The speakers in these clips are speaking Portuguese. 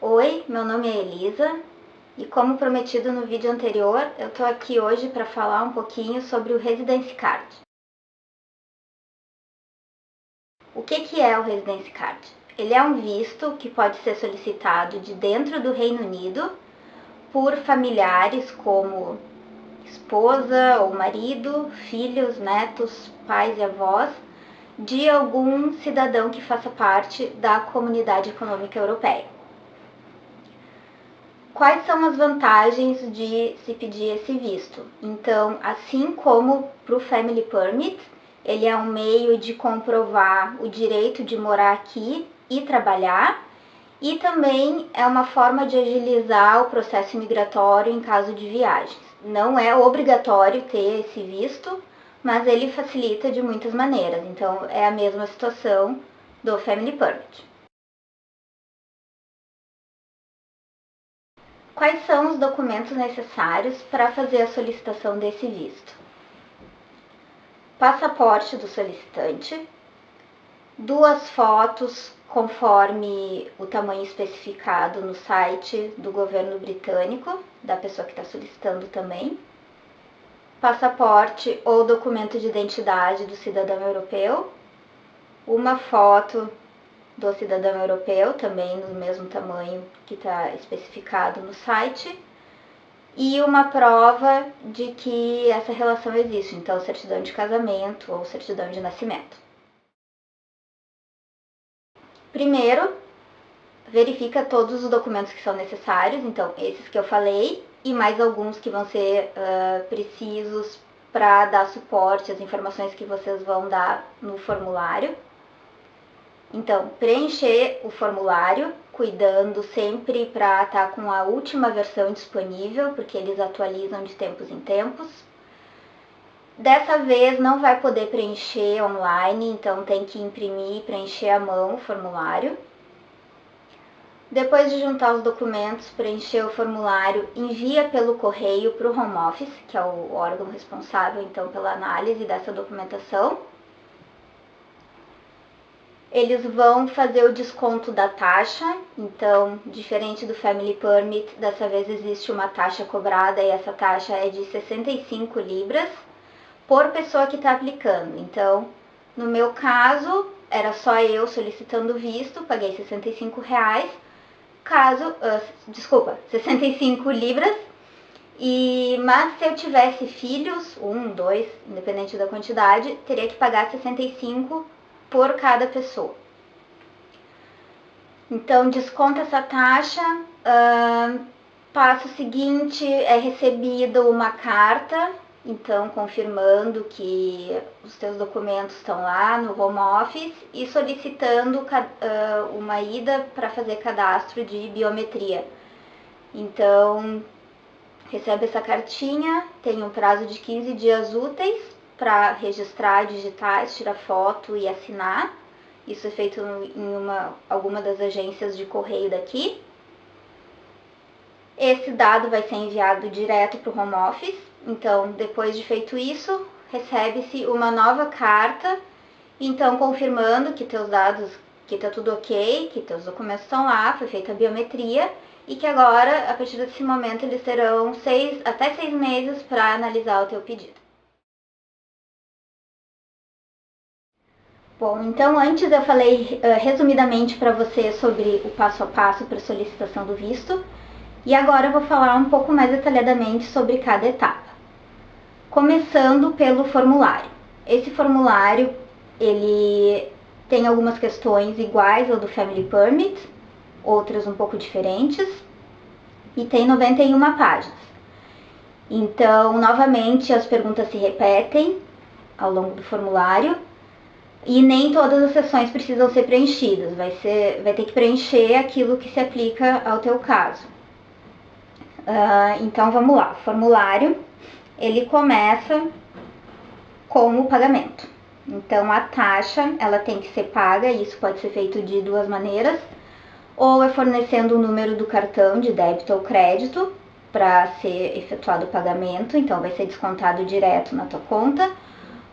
Oi, meu nome é Elisa e, como prometido no vídeo anterior, eu tô aqui hoje para falar um pouquinho sobre o Residence Card. O que é o Residence Card? Ele é um visto que pode ser solicitado de dentro do Reino Unido por familiares como esposa ou marido, filhos, netos, pais e avós de algum cidadão que faça parte da Comunidade Econômica Europeia. Quais são as vantagens de se pedir esse visto? Então, assim como para o Family Permit, ele é um meio de comprovar o direito de morar aqui e trabalhar, e também é uma forma de agilizar o processo migratório em caso de viagens. Não é obrigatório ter esse visto, mas ele facilita de muitas maneiras. Então, é a mesma situação do Family Permit. Quais são os documentos necessários para fazer a solicitação desse visto? Passaporte do solicitante, 2 fotos conforme o tamanho especificado no site do governo britânico, da pessoa que está solicitando também, passaporte ou documento de identidade do cidadão europeu, uma foto do cidadão europeu, também no mesmo tamanho que está especificado no site, e uma prova de que essa relação existe, então certidão de casamento ou certidão de nascimento. Primeiro, verifica todos os documentos que são necessários, então esses que eu falei, e mais alguns que vão ser precisos para dar suporte às informações que vocês vão dar no formulário. Então, preencher o formulário, cuidando sempre para estar com a última versão disponível, porque eles atualizam de tempos em tempos. Dessa vez não vai poder preencher online, então tem que imprimir e preencher à mão o formulário. Depois de juntar os documentos, preencher o formulário, envia pelo correio para o Home Office, que é o órgão responsável então pela análise dessa documentação. Eles vão fazer o desconto da taxa, então, diferente do Family Permit, dessa vez existe uma taxa cobrada e essa taxa é de 65 libras por pessoa que está aplicando. Então, no meu caso, era só eu solicitando o visto, paguei R$65, 65 libras, mas se eu tivesse filhos, 1, 2, independente da quantidade, teria que pagar 65 por cada pessoa. Então, desconta essa taxa. Passo seguinte, é recebida uma carta, então confirmando que os teus documentos estão lá no Home Office e solicitando uma ida para fazer cadastro de biometria. Então, recebe essa cartinha, tem um prazo de 15 dias úteis para registrar digitais, tirar foto e assinar. Isso é feito em alguma das agências de correio daqui. Esse dado vai ser enviado direto para o Home Office. Então, depois de feito isso, recebe-se uma nova carta, então confirmando que teus dados, que está tudo ok, que teus documentos estão lá, foi feita a biometria e que agora, a partir desse momento, eles terão até 6 meses para analisar o teu pedido. Bom, então antes eu falei resumidamente para você sobre o passo a passo para a solicitação do visto e agora eu vou falar um pouco mais detalhadamente sobre cada etapa. Começando pelo formulário. Esse formulário, ele tem algumas questões iguais ao do Family Permit, outras um pouco diferentes, e tem 91 páginas. Então, novamente, as perguntas se repetem ao longo do formulário, e nem todas as seções precisam ser preenchidas, vai ter que preencher aquilo que se aplica ao teu caso. Então vamos lá, o formulário, ele começa com o pagamento. Então a taxa, ela tem que ser paga, e isso pode ser feito de 2 maneiras, ou é fornecendo o número do cartão de débito ou crédito para ser efetuado o pagamento, então vai ser descontado direto na tua conta,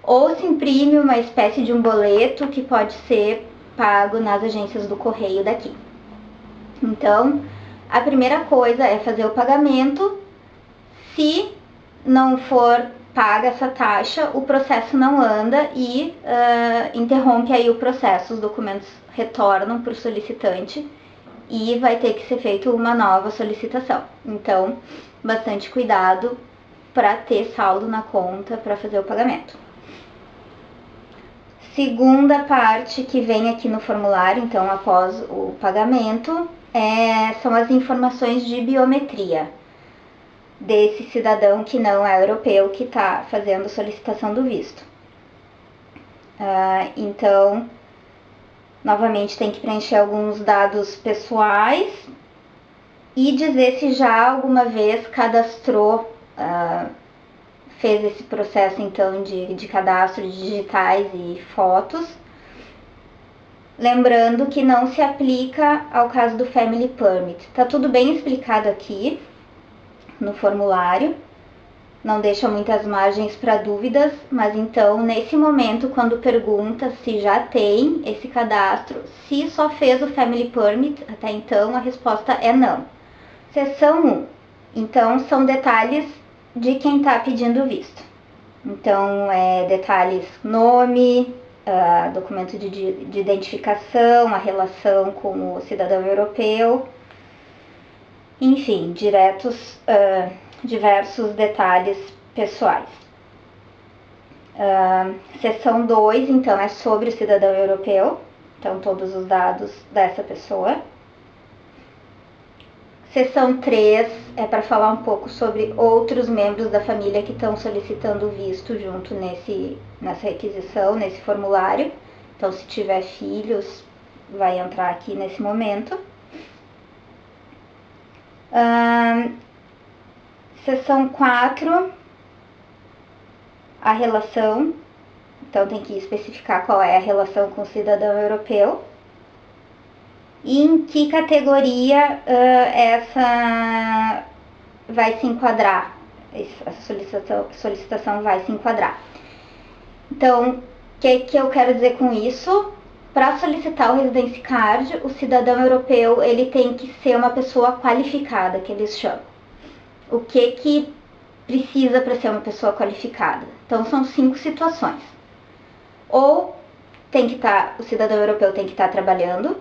ou se imprime uma espécie de um boleto que pode ser pago nas agências do correio daqui. Então, A primeira coisa é fazer o pagamento. Se não for paga essa taxa, o processo não anda e interrompe aí o processo, os documentos retornam para o solicitante e vai ter que ser feita uma nova solicitação. Então, bastante cuidado para ter saldo na conta para fazer o pagamento. Segunda parte que vem aqui no formulário, então após o pagamento, são as informações de biometria desse cidadão que não é europeu que está fazendo solicitação do visto. Então, novamente tem que preencher alguns dados pessoais e dizer se já alguma vez cadastrou, fez esse processo então de cadastro de digitais e fotos. Lembrando que não se aplica ao caso do Family Permit. Tá tudo bem explicado aqui no formulário, não deixa muitas margens para dúvidas, mas então nesse momento quando pergunta se já tem esse cadastro, se só fez o Family Permit até então, a resposta é não. Seção 1, então são detalhes de quem está pedindo o visto. Então detalhes nome, documento de identificação, a relação com o cidadão europeu, enfim, diversos detalhes pessoais. Seção 2, então, é sobre o cidadão europeu, então todos os dados dessa pessoa. Seção 3 é para falar um pouco sobre outros membros da família que estão solicitando o visto junto nessa requisição, nesse formulário. Então, se tiver filhos, vai entrar aqui nesse momento. Seção 4, a relação, então tem que especificar qual é a relação com o cidadão europeu e em que categoria essa vai se enquadrar, essa solicitação vai se enquadrar. Então, o que eu quero dizer com isso? Para solicitar o Residence Card, o cidadão europeu ele tem que ser uma pessoa qualificada, que eles chamam. O que precisa para ser uma pessoa qualificada? Então, são 5 situações. Ou o cidadão europeu tem que estar trabalhando,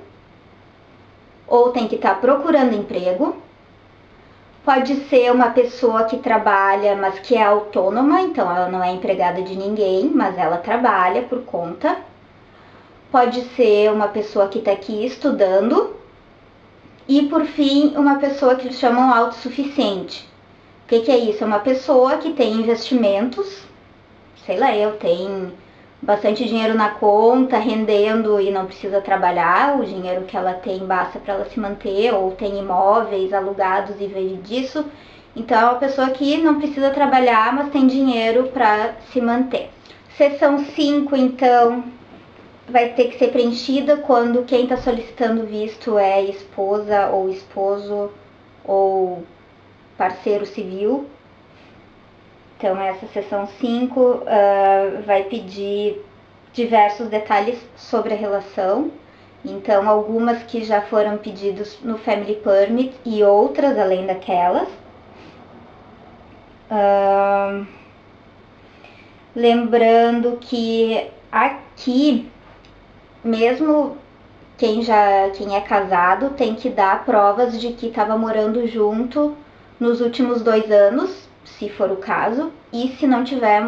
ou tem que estar procurando emprego. Pode ser uma pessoa que trabalha, mas que é autônoma, então ela não é empregada de ninguém, mas ela trabalha por conta. Pode ser uma pessoa que está aqui estudando. E, por fim, uma pessoa que eles chamam autossuficiente. O que é isso? É uma pessoa que tem investimentos, sei lá, tem bastante dinheiro na conta, rendendo e não precisa trabalhar, o dinheiro que ela tem basta para ela se manter, ou tem imóveis alugados e vive disso. Então, é uma pessoa que não precisa trabalhar, mas tem dinheiro para se manter. Seção 5, então, vai ter que ser preenchida quando quem está solicitando visto é esposa ou esposo ou parceiro civil. Então, essa seção 5 vai pedir diversos detalhes sobre a relação. Então, algumas que já foram pedidos no Family Permit e outras além daquelas. Lembrando que aqui, mesmo quem é casado tem que dar provas de que estava morando junto nos últimos 2 anos, se for o caso, e se não tiver,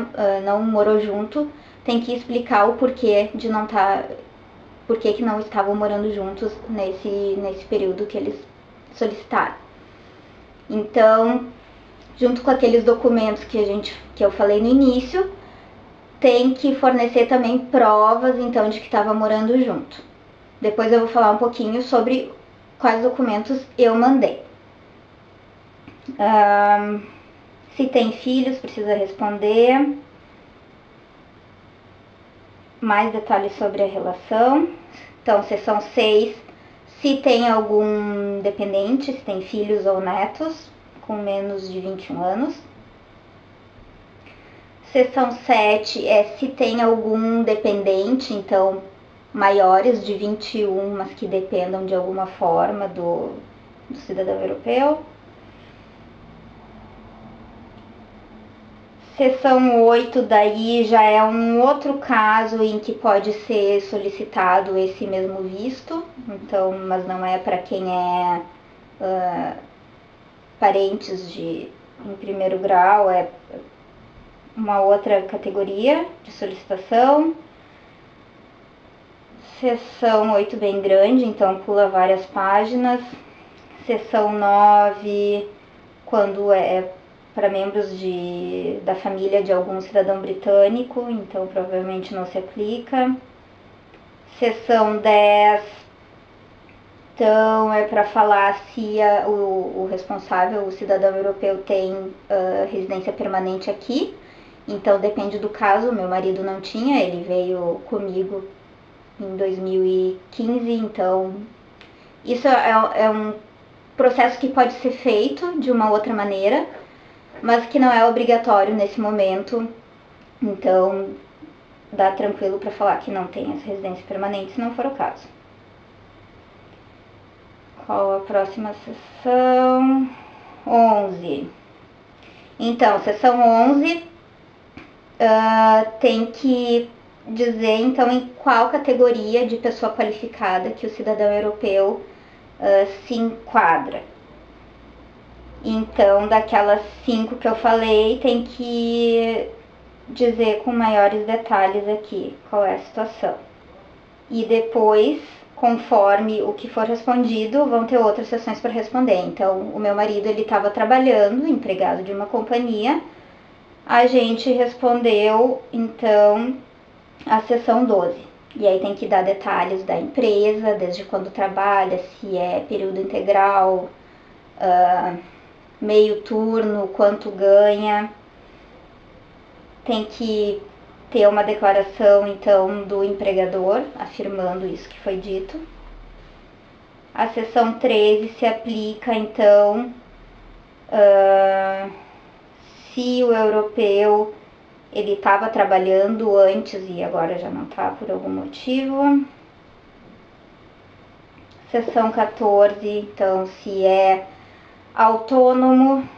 não morou junto, tem que explicar o porquê de não porquê que não estavam morando juntos nesse período que eles solicitaram. Então, junto com aqueles documentos que eu falei no início, tem que fornecer também provas, então, de que estava morando junto. Depois eu vou falar um pouquinho sobre quais documentos eu mandei. Se tem filhos, precisa responder. Mais detalhes sobre a relação. Então, seção 6, se tem algum dependente, se tem filhos ou netos com menos de 21 anos. Seção 7 é se tem algum dependente, então maiores de 21, mas que dependam de alguma forma do cidadão europeu. Seção 8, daí já é um outro caso em que pode ser solicitado esse mesmo visto, então, mas não é para quem é parentes em primeiro grau, é uma outra categoria de solicitação. Seção 8 bem grande, então pula várias páginas. Seção 9, quando é para membros da família de algum cidadão britânico, então provavelmente não se aplica. Seção 10, então é para falar se o responsável, o cidadão europeu, tem residência permanente aqui. Então depende do caso, meu marido não tinha, ele veio comigo em 2015, então isso é um processo que pode ser feito de uma outra maneira, mas que não é obrigatório nesse momento, então dá tranquilo para falar que não tem essa residência permanente se não for o caso. Qual a próxima seção? 11. Então, seção 11 tem que dizer então em qual categoria de pessoa qualificada que o cidadão europeu se enquadra. Então, daquelas 5 que eu falei, tem que dizer com maiores detalhes aqui qual é a situação. E depois, conforme o que for respondido, vão ter outras sessões para responder. Então, o meu marido, ele estava trabalhando, empregado de uma companhia. A gente respondeu, então, a seção 12. E aí tem que dar detalhes da empresa, desde quando trabalha, se é período integral, meio turno, quanto ganha. Tem que ter uma declaração, então, do empregador, afirmando isso que foi dito. A seção 13 se aplica, então, se o europeu ele estava trabalhando antes e agora já não está por algum motivo. Seção 14, então, se é autônomo.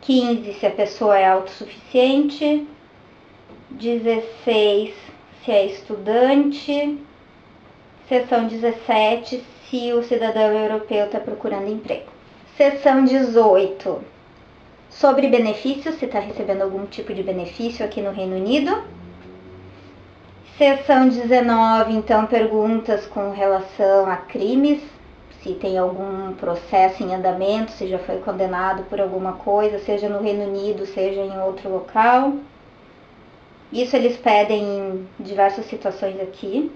15, se a pessoa é autossuficiente. 16, se é estudante. Seção 17, se o cidadão europeu está procurando emprego. Seção 18, sobre benefícios, se está recebendo algum tipo de benefício aqui no Reino Unido. Seção 19, então, perguntas com relação a crimes, se tem algum processo em andamento, se já foi condenado por alguma coisa, seja no Reino Unido, seja em outro local. Isso eles pedem em diversas situações aqui.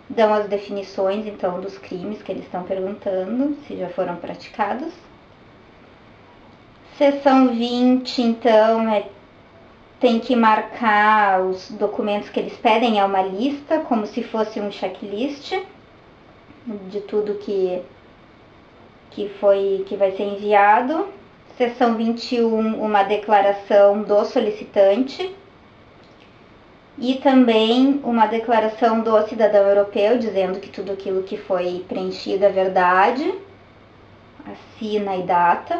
Dão as definições, então, dos crimes que eles estão perguntando, se já foram praticados. Seção 20, então, tem que marcar os documentos que eles pedem, é uma lista, como se fosse um checklist de tudo que vai ser enviado. Seção 21, uma declaração do solicitante e também uma declaração do cidadão europeu dizendo que tudo aquilo que foi preenchido é verdade, assina e data.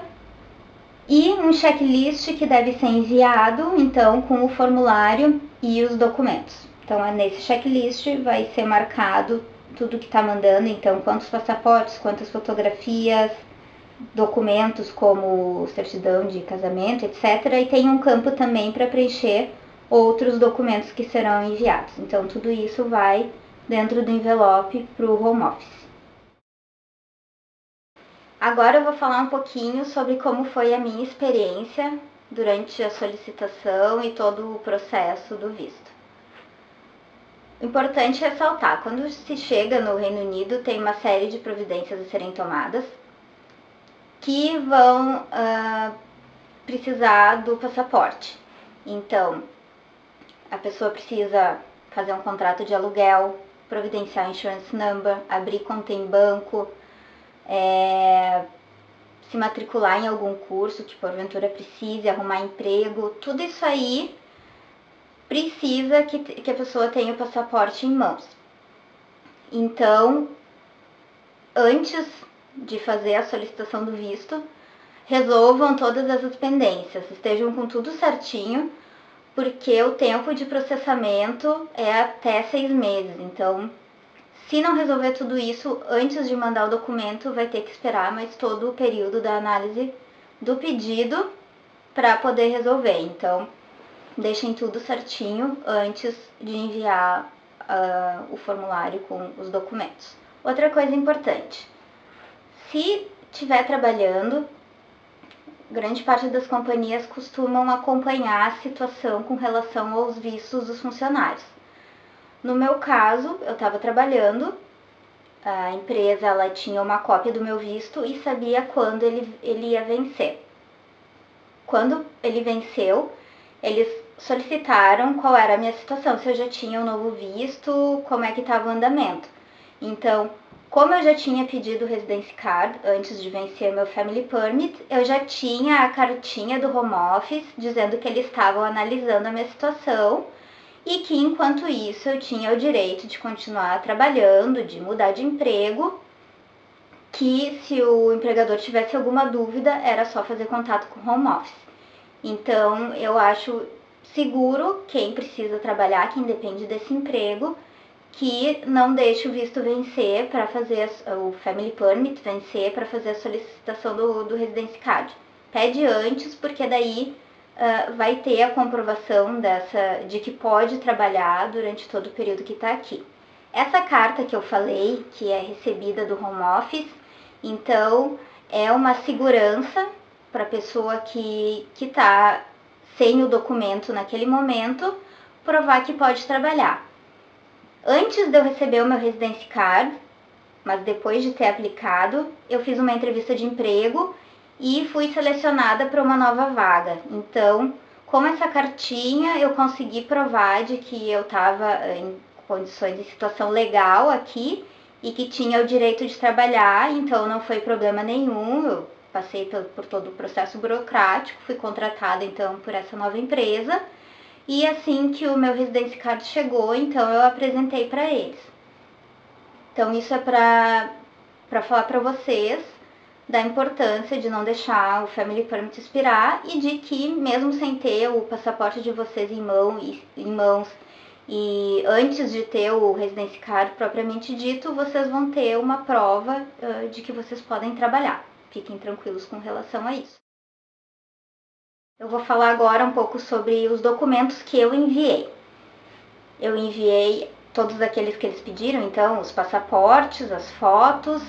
E um checklist que deve ser enviado, então, com o formulário e os documentos. Então, nesse checklist vai ser marcado tudo que está mandando, então, quantos passaportes, quantas fotografias, documentos como certidão de casamento, etc. E tem um campo também para preencher outros documentos que serão enviados. Então, tudo isso vai dentro do envelope para o home office. Agora eu vou falar um pouquinho sobre como foi a minha experiência durante a solicitação e todo o processo do visto. O importante é ressaltar, quando se chega no Reino Unido, tem uma série de providências a serem tomadas que vão precisar do passaporte. Então, a pessoa precisa fazer um contrato de aluguel, providenciar insurance number, abrir conta em banco, se matricular em algum curso que porventura precise, arrumar emprego, tudo isso aí precisa que a pessoa tenha o passaporte em mãos. Então, antes de fazer a solicitação do visto, resolvam todas essas pendências, estejam com tudo certinho, porque o tempo de processamento é até 6 meses. Então, se não resolver tudo isso antes de mandar o documento, vai ter que esperar mais todo o período da análise do pedido para poder resolver. Então, deixem tudo certinho antes de enviar o formulário com os documentos. Outra coisa importante, se estiver trabalhando, grande parte das companhias costumam acompanhar a situação com relação aos vistos dos funcionários. No meu caso, eu estava trabalhando, a empresa ela tinha uma cópia do meu visto e sabia quando ele ia vencer. Quando ele venceu, eles solicitaram qual era a minha situação, se eu já tinha um novo visto, como é que estava o andamento. Então, como eu já tinha pedido o Residence Card antes de vencer meu Family Permit, eu já tinha a cartinha do Home Office dizendo que eles estavam analisando a minha situação e que, enquanto isso, eu tinha o direito de continuar trabalhando, de mudar de emprego, que se o empregador tivesse alguma dúvida, era só fazer contato com o Home Office. Então, eu acho seguro quem precisa trabalhar, quem depende desse emprego, que não deixe o visto vencer para fazer o Family Permit vencer para fazer a solicitação do Residence Card. Pede antes, porque daí vai ter a comprovação de que pode trabalhar durante todo o período que está aqui. Essa carta que eu falei, que é recebida do Home Office, então é uma segurança para a pessoa que está sem o documento naquele momento, provar que pode trabalhar. Antes de eu receber o meu Residence Card, mas depois de ter aplicado, eu fiz uma entrevista de emprego e fui selecionada para uma nova vaga. Então, com essa cartinha, eu consegui provar de que eu estava em condições de situação legal aqui e que tinha o direito de trabalhar, então não foi problema nenhum. Eu passei por todo o processo burocrático, fui contratada então por essa nova empresa. E assim que o meu Residence Card chegou, então eu apresentei para eles. Então isso é para falar para vocês da importância de não deixar o Family Permit expirar e de que mesmo sem ter o passaporte de vocês em mãos e antes de ter o Residence Card propriamente dito, vocês vão ter uma prova de que vocês podem trabalhar. Fiquem tranquilos com relação a isso. Eu vou falar agora um pouco sobre os documentos que eu enviei. Eu enviei todos aqueles que eles pediram, então, os passaportes, as fotos,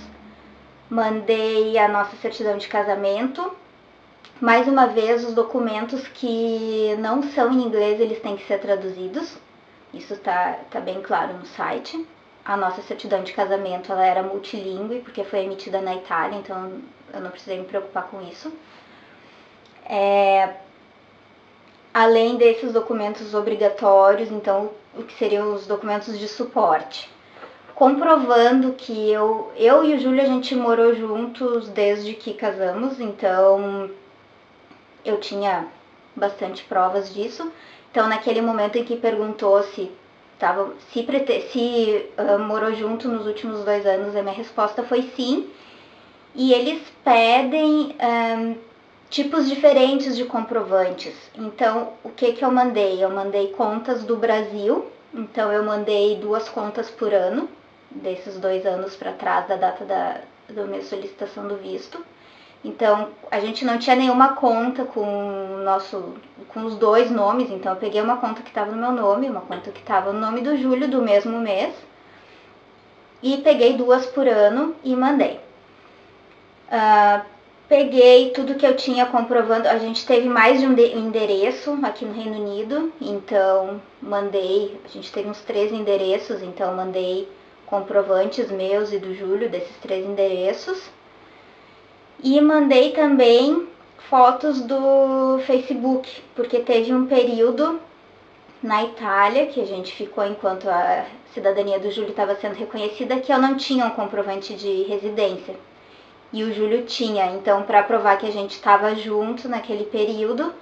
mandei a nossa certidão de casamento. Mais uma vez, os documentos que não são em inglês, eles têm que ser traduzidos. Isso tá bem claro no site. A nossa certidão de casamento, ela era multilingüe, porque foi emitida na Itália, então eu não precisei me preocupar com isso. Além desses documentos obrigatórios, então, o que seriam os documentos de suporte. Comprovando que eu e o Júlio, a gente morou juntos desde que casamos, então eu tinha bastante provas disso. Então, naquele momento em que perguntou se morou junto nos últimos 2 anos, a minha resposta foi sim. E eles pedem tipos diferentes de comprovantes. Então, o que eu mandei? Eu mandei contas do Brasil, então eu mandei 2 contas por ano, desses 2 anos para trás da data da minha solicitação do visto. Então, a gente não tinha nenhuma conta com os 2 nomes, então eu peguei uma conta que estava no meu nome, uma conta que estava no nome do Júlio, do mesmo mês, e peguei 2 por ano e mandei. Peguei tudo que eu tinha comprovando, a gente teve mais de um endereço aqui no Reino Unido, então a gente teve uns 3 endereços, então mandei comprovantes meus e do Júlio desses 3 endereços. E mandei também fotos do Facebook, porque teve um período na Itália, que a gente ficou enquanto a cidadania do Júlio estava sendo reconhecida, que eu não tinha um comprovante de residência. E o Júlio tinha, então para provar que a gente estava junto naquele período,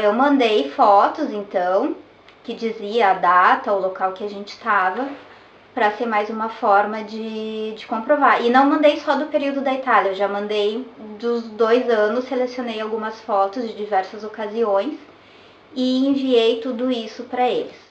eu mandei fotos, então, que dizia a data, o local que a gente estava, para ser mais uma forma de comprovar. E não mandei só do período da Itália, eu já mandei dos 2 anos, selecionei algumas fotos de diversas ocasiões e enviei tudo isso para eles.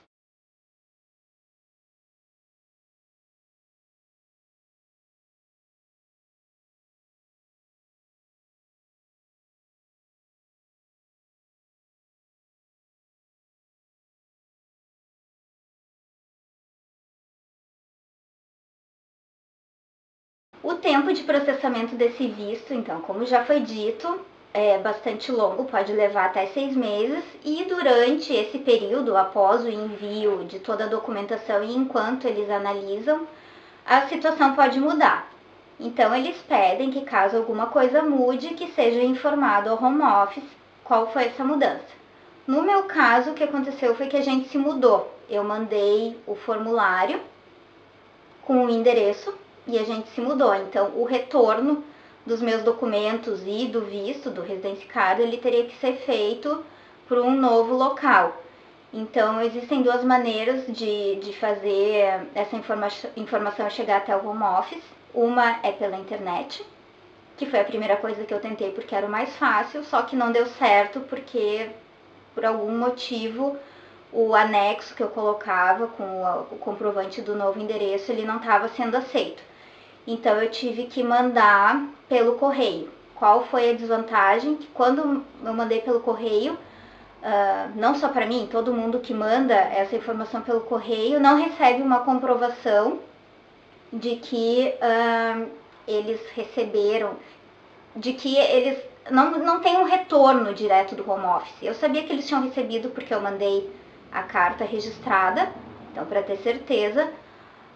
O tempo de processamento desse visto, então, como já foi dito, é bastante longo, pode levar até 6 meses, e durante esse período, após o envio de toda a documentação e enquanto eles analisam, a situação pode mudar. Então, eles pedem que, caso alguma coisa mude, que seja informado ao home office qual foi essa mudança. No meu caso, o que aconteceu foi que a gente se mudou. Eu mandei o formulário com o endereço e a gente se mudou. Então, o retorno dos meus documentos e do visto, do Residence Card, ele teria que ser feito por um novo local. Então, existem 2 maneiras de fazer essa informação chegar até o home office. Uma é pela internet, que foi a primeira coisa que eu tentei porque era o mais fácil, só que não deu certo porque, por algum motivo, o anexo que eu colocava com o comprovante do novo endereço, ele não estava sendo aceito. Então, eu tive que mandar pelo correio. Qual foi a desvantagem? Que quando eu mandei pelo correio, não só para mim, todo mundo que manda essa informação pelo correio não recebe uma comprovação de que eles receberam, de que eles não tem um retorno direto do home office. Eu sabia que eles tinham recebido porque eu mandei a carta registrada, então para ter certeza,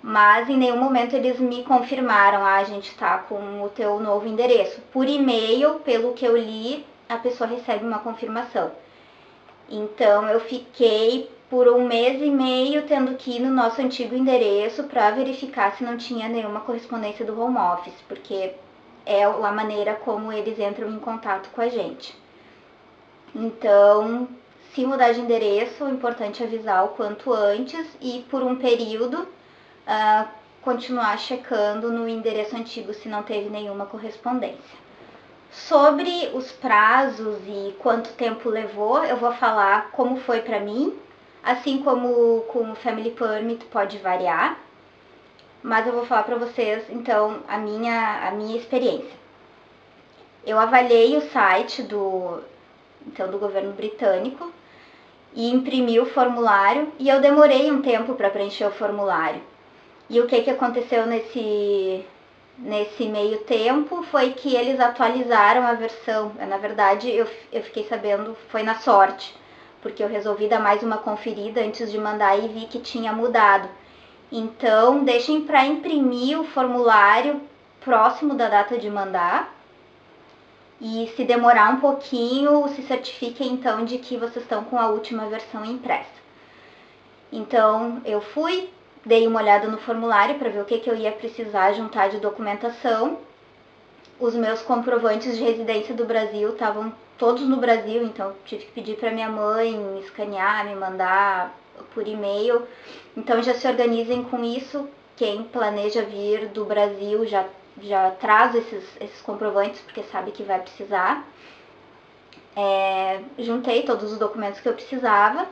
mas em nenhum momento eles me confirmaram, a gente está com o teu novo endereço. Por e-mail, pelo que eu li, a pessoa recebe uma confirmação. Então eu fiquei por 1 mês e meio tendo que ir no nosso antigo endereço para verificar se não tinha nenhuma correspondência do home office, porque é a maneira como eles entram em contato com a gente. Então, se mudar de endereço, é importante avisar o quanto antes e por um período continuar checando no endereço antigo se não teve nenhuma correspondência. Sobre os prazos e quanto tempo levou, eu vou falar como foi para mim, assim como com o Family Permit pode variar, mas eu vou falar para vocês então a minha experiência. Eu avaliei o site do governo britânico e imprimi o formulário e eu demorei um tempo para preencher o formulário. E o que aconteceu nesse meio tempo foi que eles atualizaram a versão. Na verdade, eu fiquei sabendo, foi na sorte, porque eu resolvi dar mais uma conferida antes de mandar e vi que tinha mudado. Então, deixem para imprimir o formulário próximo da data de mandar. E se demorar um pouquinho, se certifiquem então de que vocês estão com a última versão impressa. Então, eu fui, dei uma olhada no formulário para ver o que eu ia precisar juntar de documentação. Os meus comprovantes de residência do Brasil estavam todos no Brasil, então tive que pedir para minha mãe me escanear, me mandar por e-mail. Então já se organizem com isso. Quem planeja vir do Brasil já traz esses comprovantes, porque sabe que vai precisar. Juntei todos os documentos que eu precisava,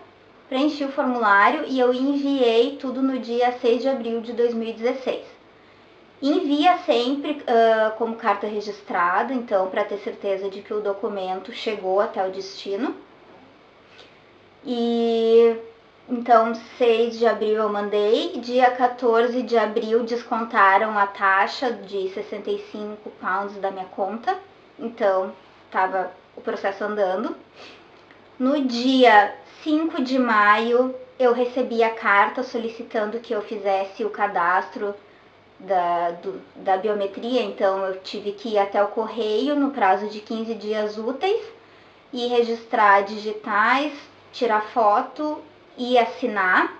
preenchi o formulário e eu enviei tudo no dia 6 de abril de 2016. Envia sempre como carta registrada, então, para ter certeza de que o documento chegou até o destino. E então, 6 de abril eu mandei, dia 14 de abril descontaram a taxa de 65 pounds da minha conta, então estava o processo andando. No dia 5 de maio eu recebi a carta solicitando que eu fizesse o cadastro da biometria, então eu tive que ir até o correio no prazo de 15 dias úteis e registrar digitais, tirar foto e assinar.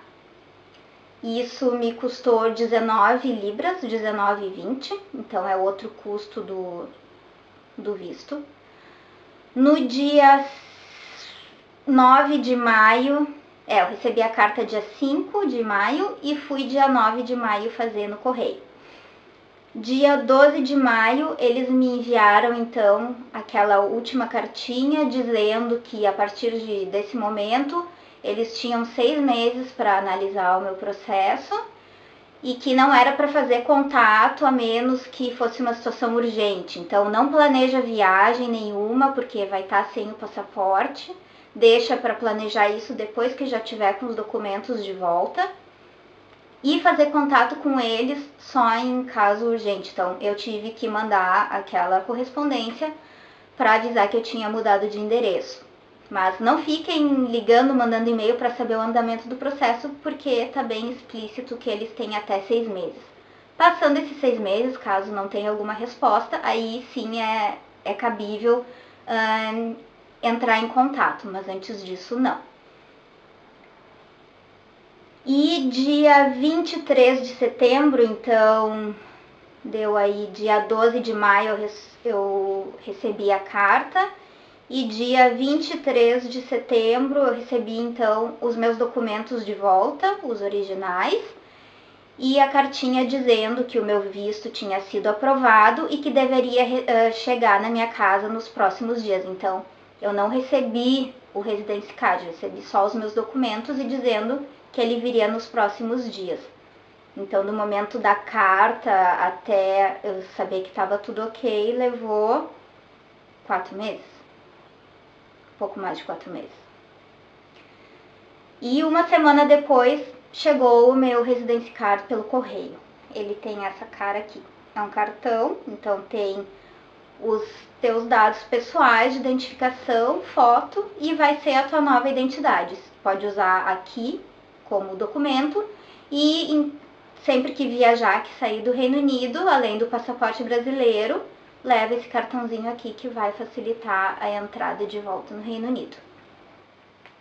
Isso me custou 19 libras, 19,20, então é outro custo do visto. No dia 9 de maio Eu recebi a carta dia 5 de maio e fui dia 9 de maio fazer no correio. Dia 12 de maio, eles me enviaram, então, aquela última cartinha dizendo que a partir desse momento, eles tinham 6 meses para analisar o meu processo e que não era para fazer contato a menos que fosse uma situação urgente. Então, não planeja viagem nenhuma, porque vai estar sem o passaporte. Deixa para planejar isso depois que já tiver com os documentos de volta. E fazer contato com eles só em caso urgente. Então, eu tive que mandar aquela correspondência para avisar que eu tinha mudado de endereço. Mas não fiquem ligando, mandando e-mail para saber o andamento do processo, porque está bem explícito que eles têm até 6 meses. Passando esses 6 meses, caso não tenha alguma resposta, aí sim é cabível entrar em contato, mas antes disso não. E dia 23 de setembro, então, deu aí dia 12 de maio eu recebi a carta. E dia 23 de setembro eu recebi, então, os meus documentos de volta, os originais, e a cartinha dizendo que o meu visto tinha sido aprovado e que deveria chegar na minha casa nos próximos dias. Então, eu não recebi o Residence Card, recebi só os meus documentos e dizendo que ele viria nos próximos dias. Então, do momento da carta até eu saber que estava tudo ok, levou 4 meses. Pouco mais de 4 meses. E uma semana depois chegou o meu Residence Card pelo correio. Ele tem essa cara aqui. É um cartão, então tem os teus dados pessoais de identificação, foto e vai ser a tua nova identidade. Pode usar aqui como documento e sempre que viajar, que sair do Reino Unido, além do passaporte brasileiro, leva esse cartãozinho aqui que vai facilitar a entrada de volta no Reino Unido.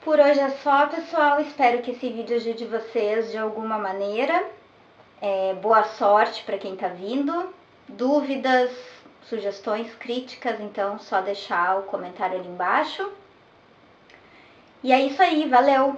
Por hoje é só, pessoal. Espero que esse vídeo ajude vocês de alguma maneira. Boa sorte para quem está vindo. Dúvidas, sugestões, críticas, então só deixar o comentário ali embaixo. E é isso aí, valeu!